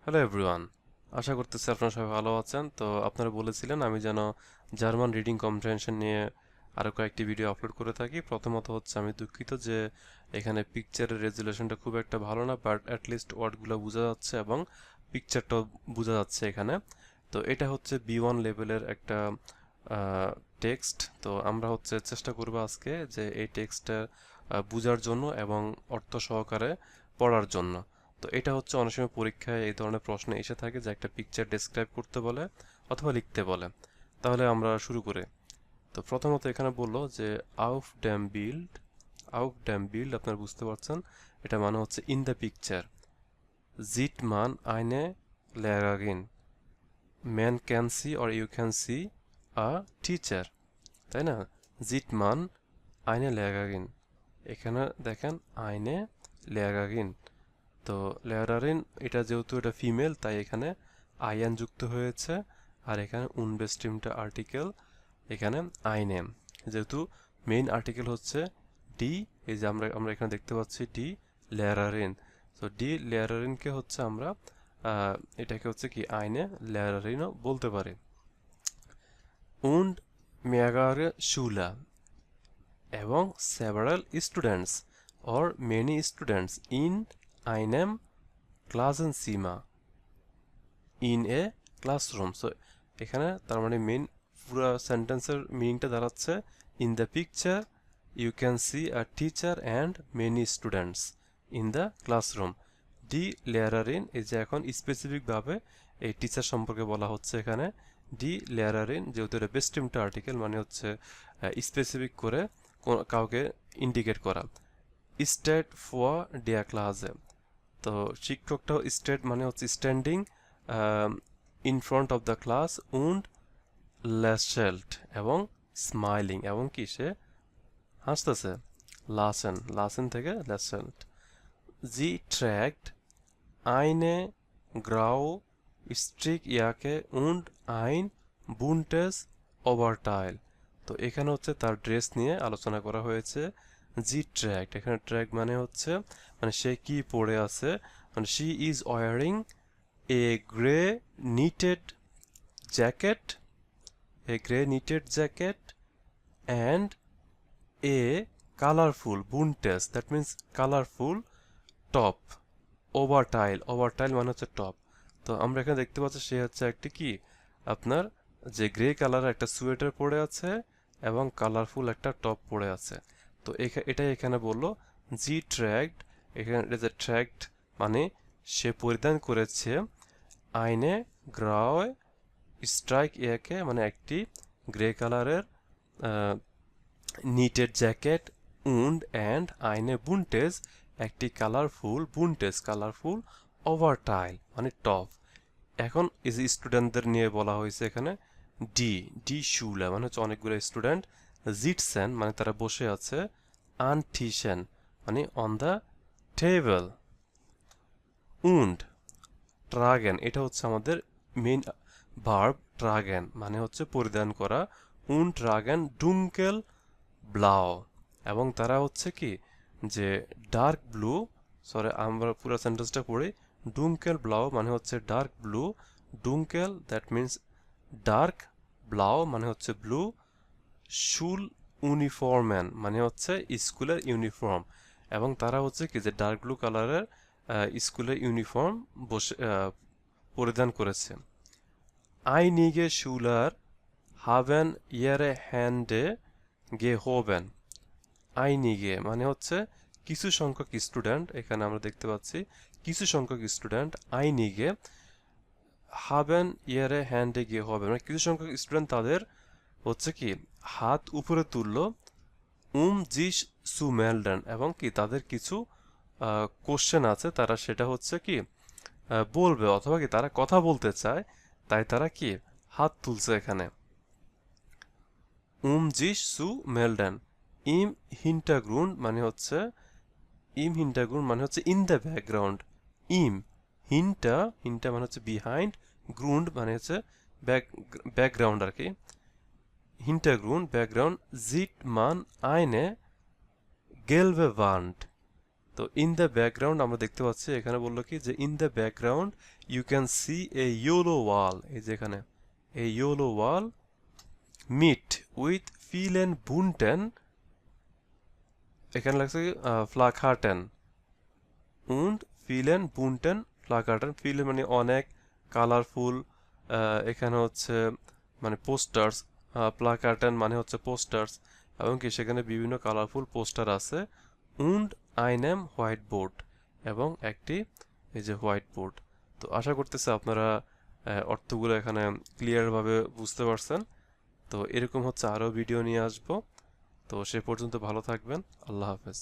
Hello everyone, আশা করতেছি আপনারা সবাই ভালো আছেন। তো আপনারা বলেছিলেন আমি যেন জার্মান রিডিং কম্প্রিহেনশন নিয়ে আরও কয়েকটি ভিডিও আপলোড করে থাকি। প্রথমত হচ্ছে আমি দুঃখিত যে এখানে পিকচারের রেজুলেশনটা খুব একটা ভালো না, বাট অ্যাটলিস্ট ওয়ার্ডগুলো বোঝা যাচ্ছে এবং পিকচারটাও বোঝা যাচ্ছে এখানে। তো এটা হচ্ছে B1 লেভেলের একটা টেক্সট। তো আমরা হচ্ছে চেষ্টা করব আজকে যে এই টেক্সটটা বোঝার জন্য এবং অর্থ সহকারে পড়ার জন্য। তো এটা হচ্ছে অনেক সময় পরীক্ষায় এই ধরনের প্রশ্ন এসে থাকে যে একটা পিকচার ডেসক্রাইব করতে বলে অথবা লিখতে বলে। তাহলে আমরা শুরু করি। তো প্রথমত এখানে বললো যে আউফ ড্যাম বিল্ড আপনারা বুঝতে পারছেন, এটা মানে হচ্ছে ইন দ্য পিকচার। জিট মান আইনে লেয়ারাগিন, man can see or you can see a teacher, তাই না? জিট মান আইনে লেয়ারাগিন, এখানে দেখেন আইনে লেয়ারাগিন। তো লেয়ারারিন এটা যেহেতু এটা ফিমেল তাই এখানে আইএন যুক্ত হয়েছে, আর এখানে উনবেস্টিমটা আর্টিকেল, এখানে আইনেম। যেহেতু মেইন আর্টিকেল হচ্ছে ডি, এই যে আমরা এখানে দেখতে পাচ্ছি ডি লেয়ারারিন। তো ডি লেয়ারারিনকে হচ্ছে আমরা এটাকে হচ্ছে কি আইনে লেয়ারারিনও বলতে পারি। উন্ড মেগারে শুলা এবং several students or many students in einem Klassenzimmer in a classroom. So এখানে তার মানে মেইন পুরো সেন্টেন্সের মিনিংটা দাঁড়াচ্ছে in the picture you can see a teacher and many students in the classroom. ডি লেয়ারারিন এই যে এখন স্পেসিফিকভাবে এই টিচার সম্পর্কে বলা হচ্ছে এখানে। ডি লেয়ারারিন যেহেতু এটা বেস্টিমটা আর্টিকেল মানে হচ্ছে স্পেসিফিক করে কাউকে ইন্ডিকেট করা। স্টেট ফর ডিয়ার ক্লাসে, তো শিক্ষকটাও স্টেট মানে হচ্ছে standing in front of the class উন্ড ল্যাশেল্ট এবং স্মাইলিং এবং কি সে হাসতেছে। লাসেন থেকে ল্যাশেল্ট। জি ট্র্যাক্ট আইনে গ্রাউ স্ট্রিক ইয়াকে উন্ড আইন বুনটেস ওভারটাইল। তো এখানে হচ্ছে তার ড্রেস নিয়ে আলোচনা করা হয়েছে। জি ট্র্যাক্ট, এখানে ট্র্যাক মানে হচ্ছে মানে সে কি পরে আছে, মানে she is wearing a grey knitted jacket, and a colourful বুনটেস, দ্যাট মিন্স কালারফুল টপ। ওভারটাইল মানে হচ্ছে টপ। তো আমরা এখানে দেখতে পাচ্ছি সে হচ্ছে একটি কি আপনার যে গ্রে কালারের একটা সোয়েটার পরে আছে এবং কালারফুল একটা টপ পরে আছে। তো এটাই এখানে বললো জি ট্র্যাকড, এখানে যে ট্র্যাকড মানে সে পরিধান করেছে আইনে গ্রায় স্ট্রাইক একে মানে একটি গ্রে কালারের নিটেড জ্যাকেট, উন্ড অ্যান্ড আইনে বুনটেজ একটি কালারফুল ওভারটাইল মানে টপ। এখন এই যে স্টুডেন্টদের নিয়ে বলা হয়েছে এখানে ডি ডি শুলা মানে হচ্ছে অনেকগুলো স্টুডেন্ট, জিটসেন মানে তারা বসে আছে, আনটিশেন মানে অন দ্য টেবল, উন্ড ট্রাগেন এটা হচ্ছে আমাদের মেইন ভার্ব, ট্রাগেন মানে হচ্ছে পরিধান করা, উন্ড ট্রাগেন ডুঙ্কেল ব্লাও এবং তারা হচ্ছে কি যে ডার্ক ব্লু, সরি আমরা পুরো সেন্টেন্সটা পড়ি। ডুঙ্কেল ব্লাউ মানে হচ্ছে ডার্ক ব্লু, ডুঙ্কেল দ্যাট মিন্স ডার্ক, ব্লাউ মানে হচ্ছে ব্লু, শুল ইউনিফর্ম্যান মানে হচ্ছে স্কুলের ইউনিফর্ম এবং তারা হচ্ছে কি যে ডার্ক ব্লু কালারের স্কুলের ইউনিফর্ম বসে পরিধান করেছে। আইনিগে শুলার হাভেন ইয়ারে হ্যান্ডে গে হোবেন। আইনিগে মানে হচ্ছে কিছু সংখ্যক স্টুডেন্ট, এখানে আমরা দেখতে পাচ্ছি কিছু সংখ্যক স্টুডেন্ট আইনিগে হাবেন ইয়ারে হ্যান্ডে গিয়ে হবে মানে কিছু সংখ্যক স্টুডেন্ট তাদের হচ্ছে কি হাত উপরে তুললো, জিস সু মেলডেন এবং কি তাদের কিছু কোশ্চেন আছে, তারা সেটা হচ্ছে কি বলবে অথবা কি তারা কথা বলতে চায়, তাই তারা কি হাত তুলছে এখানে। জিস সু মেলডেন, ইম হিন্টাগ্রুন্ড মানে হচ্ছে মানে হচ্ছে ইন দ্য ব্যাকগ্রাউন্ড। ইম হিন্টা মানে হচ্ছে বিহাইন্ড, গ্রুন্ড মানে হচ্ছে ব্যাকগ্রাউন্ড আর কি। হিন্টাগ্রুন্ড ব্যাকগ্রাউন্ড, জিট মান আইনে গেলভে ওয়ান্ড তো ইন দ্য ব্যাকগ্রাউন্ড আমরা দেখতে পাচ্ছি এখানে বললো কি যে in the background you can see a yellow wall, এই যে এখানে এ ইয়েলো ওয়াল মিট উইথ ফিলেন বুনটেন, এখানে লাগছে ফ্লাকার্টেন উন্ড ফিলেন বুনটেন ফ্লাকার্টেন, ফিলেন মানে অনেক, কালারফুল এখানে হচ্ছে মানে পোস্টার্স, প্লাকার্টেন মানে হচ্ছে পোস্টার্স, এবং কি সেখানে বিভিন্ন কালারফুল পোস্টার আছে। উন্ড আইনেম হোয়াইট বোর্ড, এবং একটি এই যে হোয়াইট বোর্ড। তো আশা করতেছি আপনারা অর্থগুলো এখানে ক্লিয়ারভাবে বুঝতে পারছেন। তো এরকম হচ্ছে আরও ভিডিও নিয়ে আসবো। তো সে পর্যন্ত ভালো থাকবেন। আল্লাহ হাফেজ।